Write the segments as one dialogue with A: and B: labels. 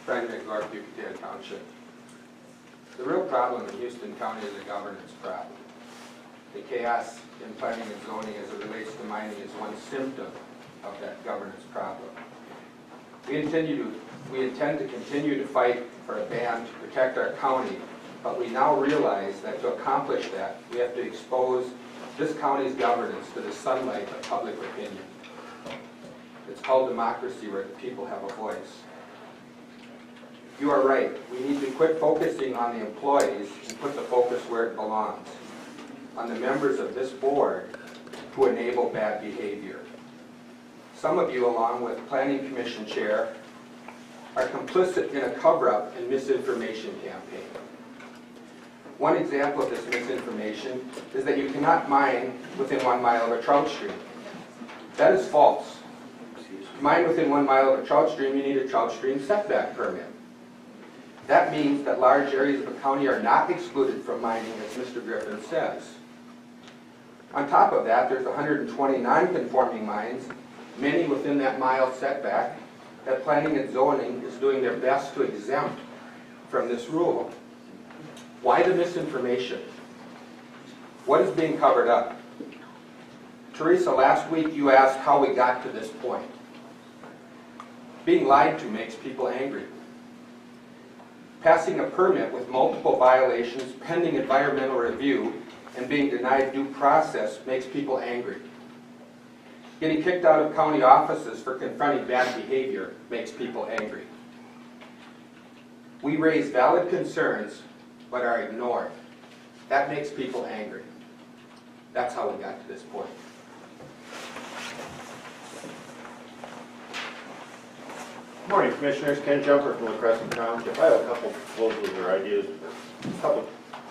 A: President Gork, Yucatan Township. The real problem in Houston County is a governance problem. The chaos in planning and zoning as it relates to mining is one symptom of that governance problem. We intend to continue to fight for a ban to protect our county, but we now realize that to accomplish that, we have to expose this county's governance to the sunlight of public opinion. It's called democracy, where the people have a voice. You are right. We need to quit focusing on the employees and put the focus where it belongs, on the members of this board who enable bad behavior. Some of you, along with Planning Commission Chair, are complicit in a cover-up and misinformation campaign. One example of this misinformation is that you cannot mine within 1 mile of a trout stream. That is false. To mine within 1 mile of a trout stream, you need a trout stream setback permit. That means that large areas of the county are not excluded from mining, as Mr. Griffin says. On top of that, there's 120 non-conforming mines, many within that mile setback, that planning and zoning is doing their best to exempt from this rule. Why the misinformation? What is being covered up? Teresa, last week you asked how we got to this point. Being lied to makes people angry. Passing a permit with multiple violations, pending environmental review, and being denied due process makes people angry. Getting kicked out of county offices for confronting bad behavior makes people angry. We raise valid concerns, but are ignored. That makes people angry. That's how we got to this point.
B: Good morning, Commissioners. Ken Jumper from La Crescent Township. I have a couple proposals or ideas, a couple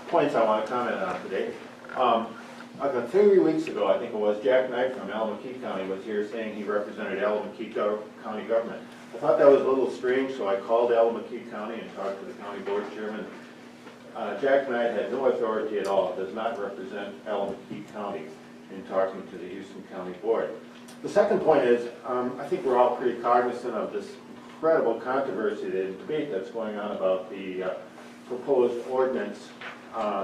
B: points I want to comment on today. About 3 weeks ago, I think it was, Jack Knight from Alameda County was here saying he represented Alameda County government. I thought that was a little strange, so I called Alameda County and talked to the county board chairman. Jack Knight had no authority at all, does not represent Alameda County in talking to the Houston County Board. The second point is, I think we're all pretty cognizant of this incredible controversy, the debate that's going on about the proposed ordinance,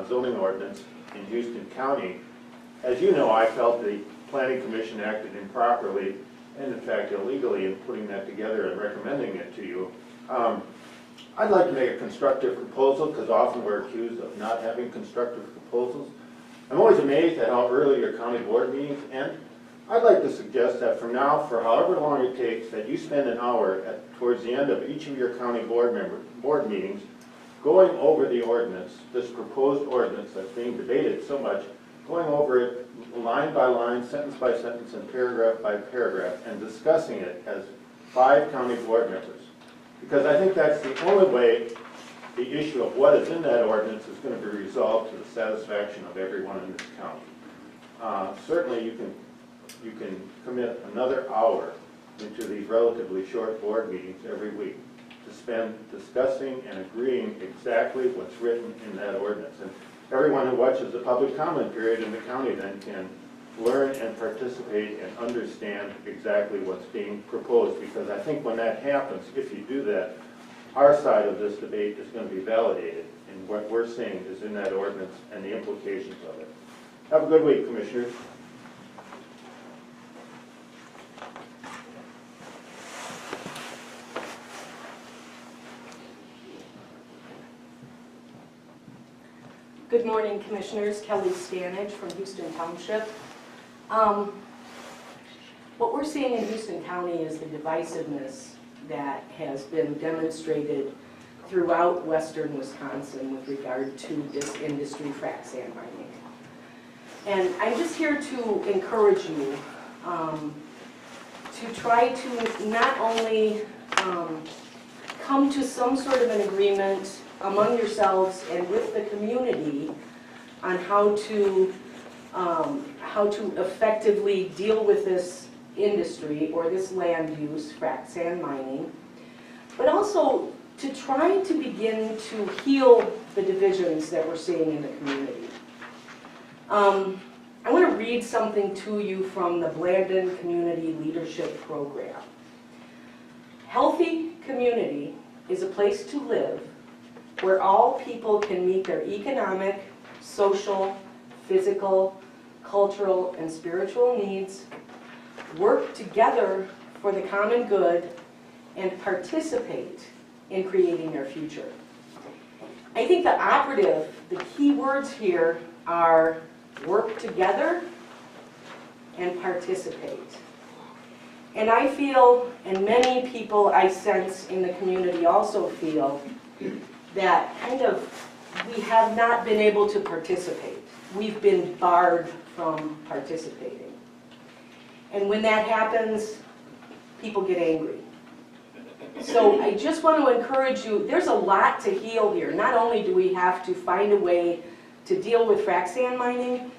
B: zoning ordinance in Houston County. As you know, I felt the Planning Commission acted improperly and in fact illegally in putting that together and recommending it to you. I'd like to make a constructive proposal, because often we're accused of not having constructive proposals. I'm always amazed at how early your county board meetings end. I'd like to suggest that from now, for however long it takes, that you spend an hour towards the end of each of your county board meetings going over the ordinance, this proposed ordinance that's being debated so much, going over it line by line, sentence by sentence, and paragraph by paragraph, and discussing it as 5 county board members. Because I think that's the only way the issue of what is in that ordinance is going to be resolved to the satisfaction of everyone in this county. Certainly you can commit another hour into these relatively short board meetings every week to spend discussing and agreeing exactly what's written in that ordinance. And everyone who watches the public comment period in the county then can learn and participate and understand exactly what's being proposed, because I think when that happens, if you do that, our side of this debate is going to be validated in what we're saying is in that ordinance and the implications of it. Have a good week, Commissioners.
C: Good morning, Commissioners. Kelly Stanage from Houston Township. What we're seeing in Houston County is the divisiveness that has been demonstrated throughout western Wisconsin with regard to this industry, frac sand mining. And I'm just here to encourage you to try to not only come to some sort of an agreement among yourselves and with the community on how to effectively deal with this industry or this land use, frac sand mining, but also to try to begin to heal the divisions that we're seeing in the community. I want to read something to you from the Blandon Community Leadership Program. Healthy community is a place to live where all people can meet their economic, social, physical, cultural, and spiritual needs, work together for the common good, and participate in creating their future. I think the operative, the key words here are work together and participate. And I feel, and many people I sense in the community also feel, that kind of we have not been able to participate. We've been barred from participating. And when that happens, people get angry. So I just want to encourage you, there's a lot to heal here. Not only do we have to find a way to deal with frac sand mining,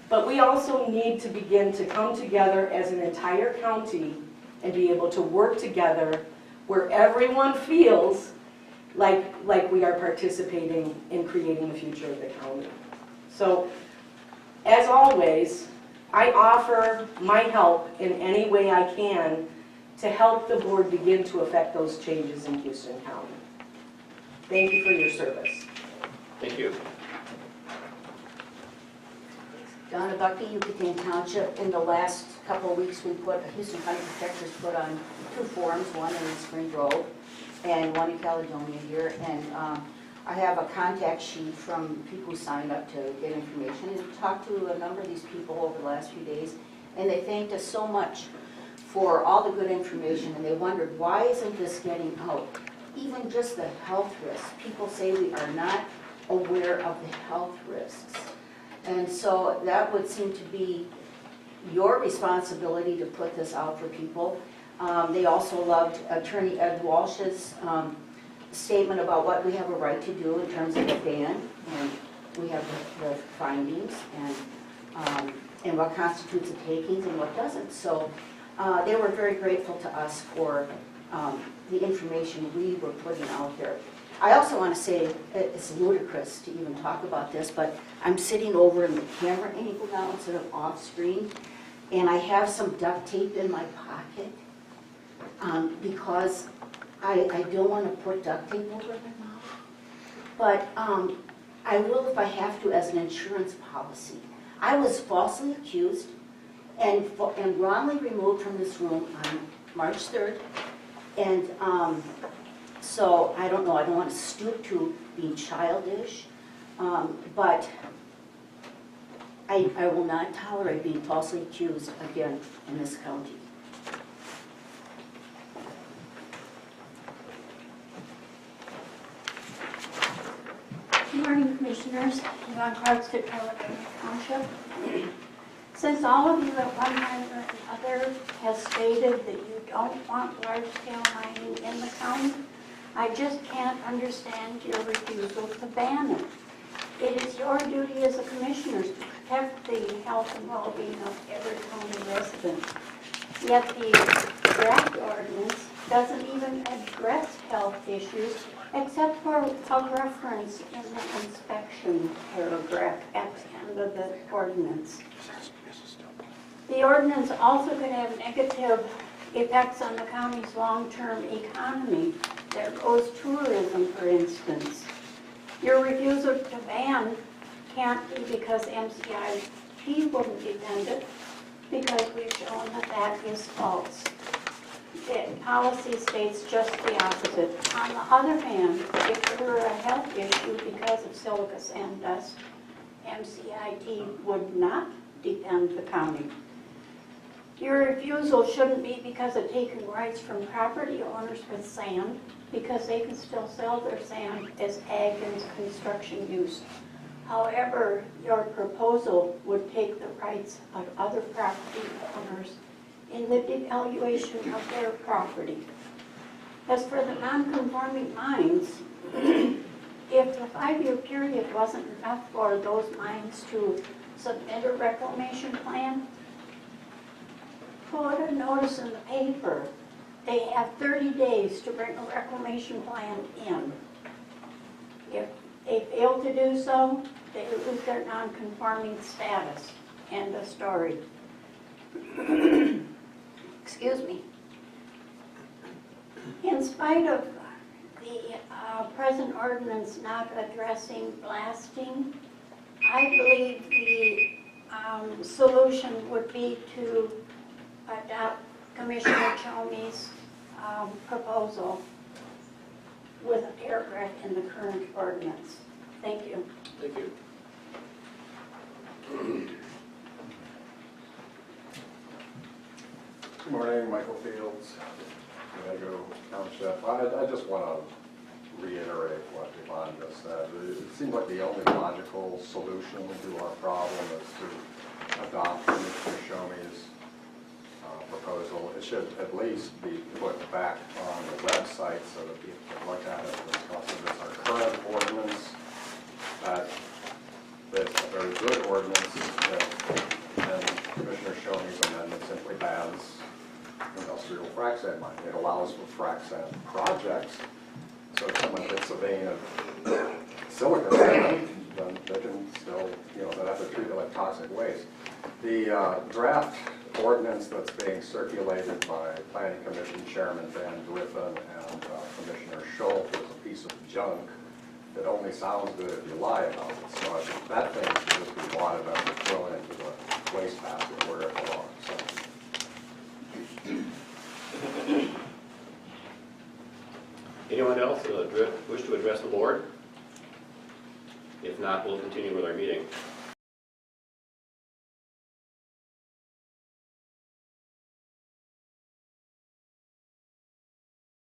C: but we also need to begin to come together as an entire county and be able to work together where everyone feels like we are participating in creating the future of the county. So, as always, I offer my help in any way I can to help the board begin to affect those changes in Houston County. Thank you for your service.
B: Thank you.
D: Donna Beck, Yucatan Township. In the last couple of weeks, Houston County Protectors put on 2 forums, one in Spring Grove and one in Caledonia here. And I have a contact sheet from people who signed up to get information. And talked to a number of these people over the last few days, and they thanked us so much for all the good information, and they wondered, why isn't this getting out? Even just the health risks. People say we are not aware of the health risks. And so that would seem to be your responsibility to put this out for people. They also loved Attorney Ed Walsh's statement about what we have a right to do in terms of the ban, and we have the findings, and what constitutes a takings and what doesn't. So they were very grateful to us for the information we were putting out there. I also want to say it's ludicrous to even talk about this, but I'm sitting over in the camera angle now instead of off screen, and I have some duct tape in my pocket because I don't want to put duct tape over my mouth, but I will if I have to as an insurance policy. I was falsely accused and wrongly removed from this room on March 3rd, and so I don't know, I don't want to stoop to being childish, but I will not tolerate being falsely accused again in this county.
E: Good morning, Commissioners. Yvonne Clarkston, Caledonia Township. Since all of you at one time or another has stated that you don't want large-scale mining in the county, I just can't understand your refusal to ban it. It is your duty as a commissioners to protect the health and well-being of every county resident. Yet the draft ordinance doesn't even address health issues except for a reference in the inspection paragraph at the end of the ordinance. The ordinance also could have negative effects on the county's long-term economy. There goes tourism, for instance. Your refusal to ban can't be because MCIT wouldn't defend it, because we've shown that that is false. The policy states just the opposite. On the other hand, if there were a health issue because of silica sand dust, MCIT would not defend the county. Your refusal shouldn't be because of taking rights from property owners with sand, because they can still sell their sand as ag and construction use. However, your proposal would take the rights of other property owners in the devaluation of their property. As for the non-conforming mines, if the 5-year period wasn't enough for those mines to submit a reclamation plan, put a notice in the paper. They have 30 days to bring a reclamation plan in. If they fail to do so, they lose their non-conforming status. End of story. Excuse me. In spite of the present ordinance not addressing blasting. I believe the solution would be to adopt Commissioner Chomey's proposal with a paragraph in the current ordinance. Thank you.
F: Thank you.
G: Good morning, Michael Fields, Winnebago Township. I just want to reiterate what Yvonne just said. It seems like the only logical solution to our problem is to adopt Commissioner Chomey's proposal. It should at least be put back on the website so that people can look at it, discuss it. It's our current ordinance. It's a very good ordinance, and Commissioner Chomey's amendment simply bans industrial frac sand mining. It allows for frac sand projects, so if someone hits a vein of silica sand, then they can still, they have to treat it like toxic waste. The draft ordinance that's being circulated by Planning Commission Chairman Van Griffin and Commissioner Schultz is a piece of junk. It only sounds good if you lie about it. So I think that thing should just be wadded up and thrown into the waste basket where it belongs. So.
F: Anyone else wish to address the board? If not, we'll continue with our meeting.